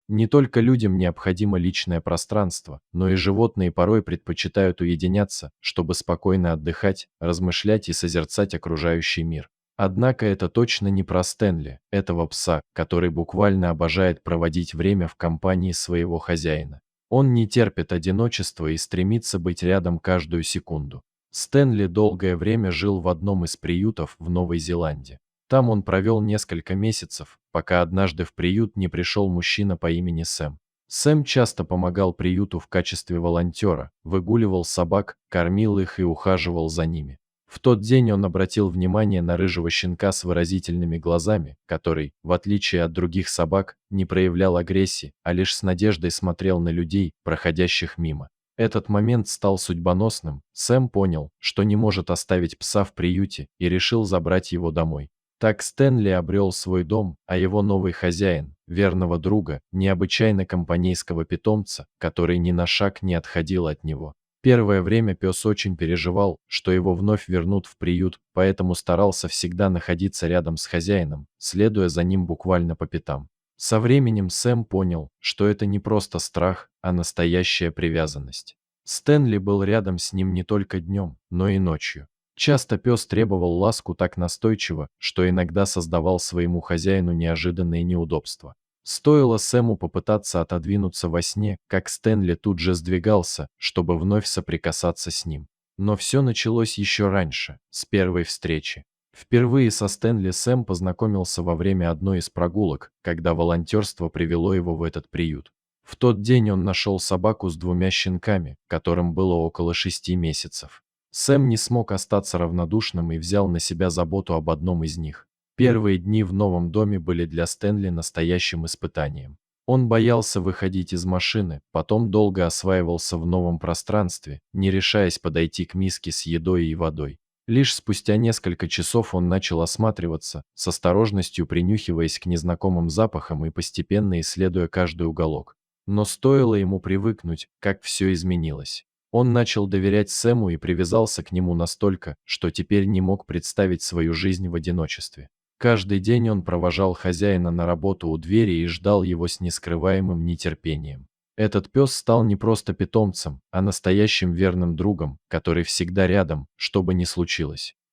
Не только людям необходимо личное пространство, но и животные порой предпочитают уединяться, чтобы спокойно отдыхать, размышлять и созерцать окружающий мир. Однако это точно не про Стэнли, этого пса, который буквально обожает проводить время в компании своего хозяина. Он не терпит одиночества и стремится быть рядом каждую секунду. Стэнли долгое время жил в одном из приютов в Новой Зеландии. Там он провел несколько месяцев, пока однажды в приют не пришел мужчина по имени Сэм. Сэм часто помогал приюту в качестве волонтера, выгуливал собак, кормил их и ухаживал за ними. В тот день он обратил внимание на рыжего щенка с выразительными глазами, который, в отличие от других собак, не проявлял агрессии, а лишь с надеждой смотрел на людей, проходящих мимо. Этот момент стал судьбоносным. Сэм понял, что не может оставить пса в приюте, и решил забрать его домой. Так Стэнли обрел свой дом, а его новый хозяин, верного друга, необычайно компанейского питомца, который ни на шаг не отходил от него. Первое время пес очень переживал, что его вновь вернут в приют, поэтому старался всегда находиться рядом с хозяином, следуя за ним буквально по пятам. Со временем Сэм понял, что это не просто страх, а настоящая привязанность. Стэнли был рядом с ним не только днем, но и ночью. Часто пес требовал ласку так настойчиво, что иногда создавал своему хозяину неожиданные неудобства. Стоило Сэму попытаться отодвинуться во сне, как Стэнли тут же сдвигался, чтобы вновь соприкасаться с ним. Но все началось еще раньше, с первой встречи. Впервые со Стэнли Сэм познакомился во время одной из прогулок, когда волонтерство привело его в этот приют. В тот день он нашел собаку с двумя щенками, которым было около 6 месяцев. Сэм не смог остаться равнодушным и взял на себя заботу об одном из них. Первые дни в новом доме были для Стэнли настоящим испытанием. Он боялся выходить из машины, потом долго осваивался в новом пространстве, не решаясь подойти к миске с едой и водой. Лишь спустя несколько часов он начал осматриваться, с осторожностью принюхиваясь к незнакомым запахам и постепенно исследуя каждый уголок. Но стоило ему привыкнуть, как все изменилось. Он начал доверять Сэму и привязался к нему настолько, что теперь не мог представить свою жизнь в одиночестве. Каждый день он провожал хозяина на работу у двери и ждал его с нескрываемым нетерпением. Этот пес стал не просто питомцем, а настоящим верным другом, который всегда рядом, что бы ни случилось.